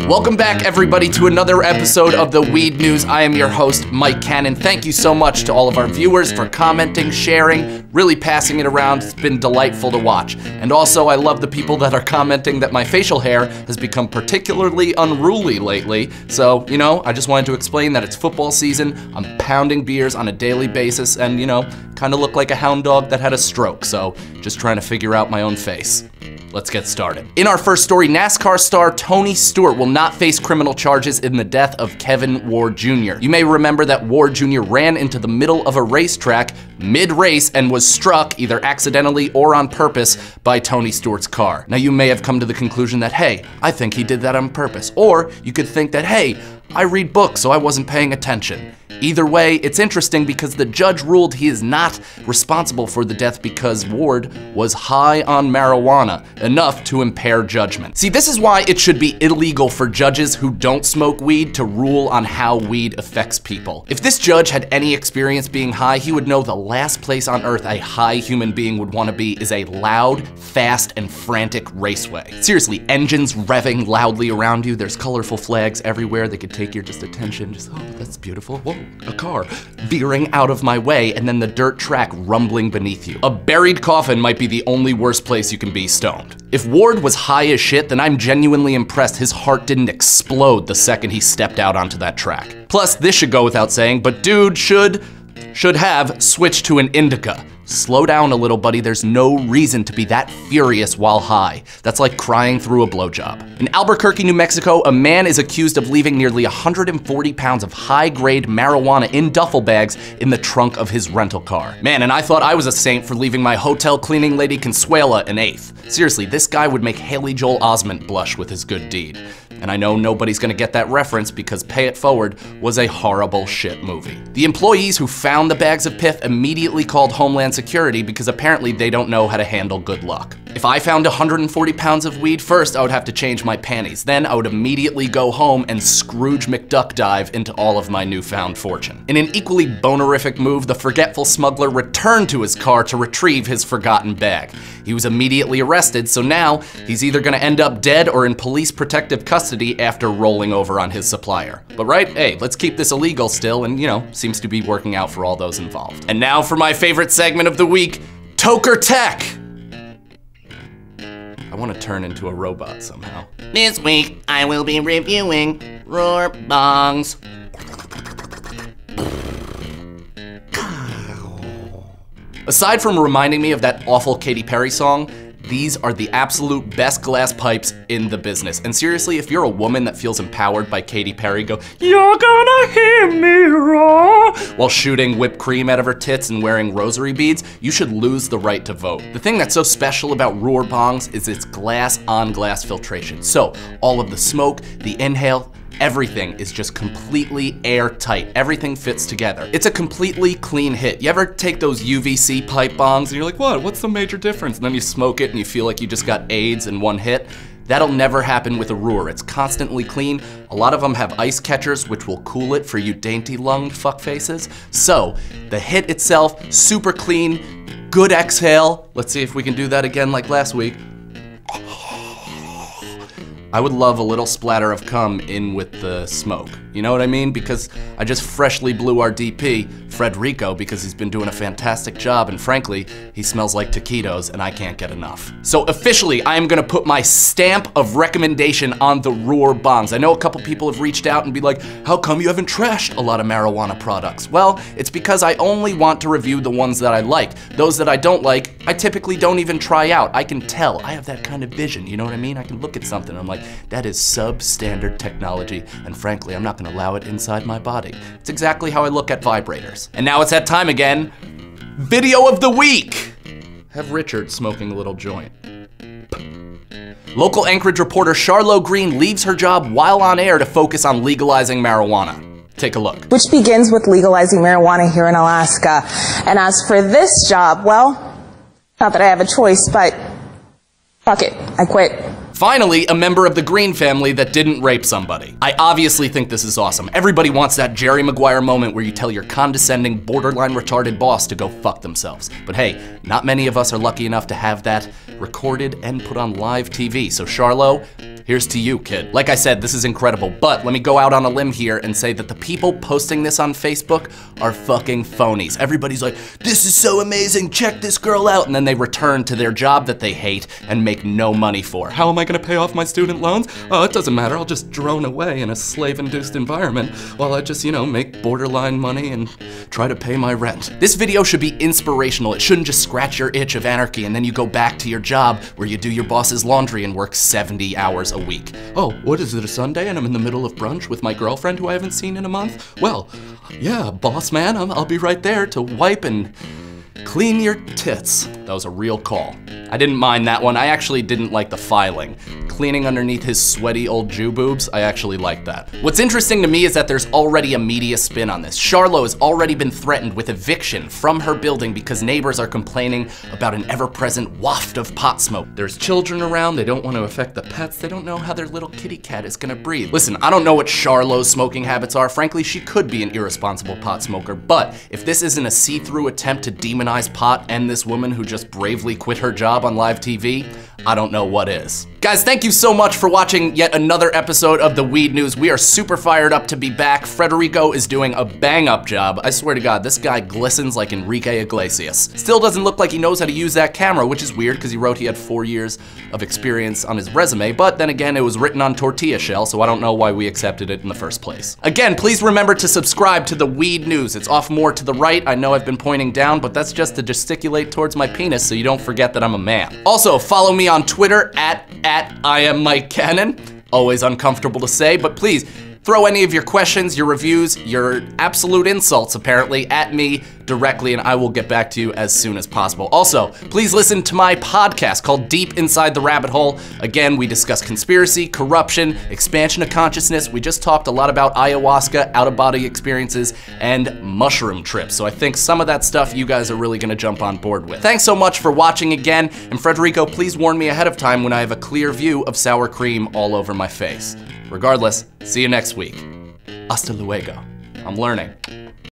Welcome back, everybody, to another episode of the Weed News. I am your host, Mike Cannon. Thank you so much to all of our viewers for commenting, sharing, really passing it around. It's been delightful to watch. And also, I love the people that are commenting that my facial hair has become particularly unruly lately. So, you know, I just wanted to explain that it's football season. I'm pounding beers on a daily basis and, you know, kind of look like a hound dog that had a stroke. So, just trying to figure out my own face. Let's get started. In our first story, NASCAR star Tony Stewart will not face criminal charges in the death of Kevin Ward Jr. You may remember that Ward Jr. ran into the middle of a racetrack mid-race and was struck, either accidentally or on purpose, by Tony Stewart's car. Now you may have come to the conclusion that, hey, I think he did that on purpose. Or you could think that, hey, I read books, so I wasn't paying attention. Either way, it's interesting because the judge ruled he is not responsible for the death because Ward was high on marijuana, enough to impair judgment. See, this is why it should be illegal for judges who don't smoke weed to rule on how weed affects people. If this judge had any experience being high, he would know the last place on earth a high human being would want to be is a loud, fast, and frantic raceway. Seriously, engines revving loudly around you, there's colorful flags everywhere that could take your attention. Just, oh, that's beautiful. Whoa, a car veering out of my way, and then the dirt track rumbling beneath you. A buried coffin might be the only worst place you can be stoned. If Ward was high as shit, then I'm genuinely impressed his heart didn't explode the second he stepped out onto that track. Plus, this should go without saying, but dude should have switched to an indica. Slow down a little, buddy. There's no reason to be that furious while high. That's like crying through a blowjob. In Albuquerque, New Mexico, a man is accused of leaving nearly 140 pounds of high-grade marijuana in duffel bags in the trunk of his rental car. Man, and I thought I was a saint for leaving my hotel cleaning lady Consuela an eighth. Seriously, this guy would make Haley Joel Osment blush with his good deed. And I know nobody's gonna get that reference because Pay It Forward was a horrible shit movie. The employees who found the bags of piff immediately called Homeland Security because apparently they don't know how to handle good luck. If I found 140 pounds of weed, first I would have to change my panties. Then I would immediately go home and Scrooge McDuck dive into all of my newfound fortune. In an equally bonerific move, the forgetful smuggler returned to his car to retrieve his forgotten bag. He was immediately arrested, so now he's either gonna end up dead or in police protective custody after rolling over on his supplier. But right, hey, let's keep this illegal still, and you know, seems to be working out for all those involved. And now for my favorite segment of the week, Toker Tech. I want to turn into a robot somehow. This week, I will be reviewing RooR Bongs. Aside from reminding me of that awful Katy Perry song, these are the absolute best glass pipes in the business. And seriously, if you're a woman that feels empowered by Katy Perry go, "You're gonna hear me roar," while shooting whipped cream out of her tits and wearing rosary beads, you should lose the right to vote. The thing that's so special about RooR Bongs is its glass-on-glass filtration. So all of the smoke, the inhale, everything is just completely airtight. Everything fits together. It's a completely clean hit. You ever take those UVC pipe bongs and you're like, what? What's the major difference? And then you smoke it and you feel like you just got AIDS in one hit? That'll never happen with a RooR. It's constantly clean. A lot of them have ice catchers, which will cool it for you dainty-lunged fuckfaces. So, the hit itself, super clean, good exhale. Let's see if we can do that again like last week. I would love a little splatter of cum in with the smoke. You know what I mean? Because I just freshly blew our DP, Frederico, because he's been doing a fantastic job, and frankly, he smells like taquitos and I can't get enough. So officially, I am gonna put my stamp of recommendation on the RooR Bongs. I know a couple people have reached out and be like, how come you haven't trashed a lot of marijuana products? Well, it's because I only want to review the ones that I like. Those that I don't like, I typically don't even try out. I can tell, I have that kind of vision, you know what I mean? I can look at something and I'm like, that is substandard technology, and frankly, I'm not gonna allow it inside my body. It's exactly how I look at vibrators. And now it's that time again. Video of the week! Have Richard smoking a little joint. Local Anchorage reporter Charlo Greene leaves her job while on air to focus on legalizing marijuana. Take a look. Which begins with legalizing marijuana here in Alaska. And as for this job, well, not that I have a choice, but fuck it, I quit. Finally, a member of the Greene family that didn't rape somebody. I obviously think this is awesome. Everybody wants that Jerry Maguire moment where you tell your condescending, borderline retarded boss to go fuck themselves. But hey, not many of us are lucky enough to have that recorded and put on live TV. So Charlo, here's to you, kid. Like I said, this is incredible, but let me go out on a limb here and say that the people posting this on Facebook are fucking phonies. Everybody's like, this is so amazing, check this girl out, and then they return to their job that they hate and make no money for. How am I gonna pay off my student loans? Oh, it doesn't matter, I'll just drone away in a slave-induced environment while I just, make borderline money and try to pay my rent. This video should be inspirational. It shouldn't just scratch your itch of anarchy and then you go back to your job where you do your boss's laundry and work 70 hours a week. Oh, what is it, a Sunday and I'm in the middle of brunch with my girlfriend who I haven't seen in a month? Well, yeah, boss man, I'll be right there to wipe and clean your tits. That was a real call. I didn't mind that one. I actually didn't like the filing. Cleaning underneath his sweaty old Jew boobs, I actually like that. What's interesting to me is that there's already a media spin on this. Charlo has already been threatened with eviction from her building because neighbors are complaining about an ever-present waft of pot smoke. There's children around, they don't want to affect the pets, they don't know how their little kitty cat is gonna breathe. Listen, I don't know what Charlo's smoking habits are. Frankly, she could be an irresponsible pot smoker, but if this isn't a see-through attempt to demonize pot and this woman who just bravely quit her job on live TV, I don't know what is. Guys, thank you so much for watching yet another episode of the Weed News. We are super fired up to be back. Frederico is doing a bang-up job. I swear to God, this guy glistens like Enrique Iglesias. Still doesn't look like he knows how to use that camera, which is weird because he wrote he had 4 years of experience on his resume, but then again, it was written on tortilla shell, so I don't know why we accepted it in the first place. Again, please remember to subscribe to the Weed News. It's off more to the right. I know I've been pointing down, but that's just to gesticulate towards my penis so you don't forget that I'm a man. Also, follow me on Twitter at I am Mike Cannon. Always uncomfortable to say, but please throw any of your questions, your reviews, your absolute insults apparently at me directly and I will get back to you as soon as possible. Also, please listen to my podcast called Deep Inside the Rabbit Hole. Again, we discuss conspiracy, corruption, expansion of consciousness. We just talked a lot about ayahuasca, out-of-body experiences, and mushroom trips. So I think some of that stuff you guys are really gonna jump on board with. Thanks so much for watching again, and Frederico, please warn me ahead of time when I have a clear view of sour cream all over my face. Regardless, see you next week. Hasta luego. I'm learning.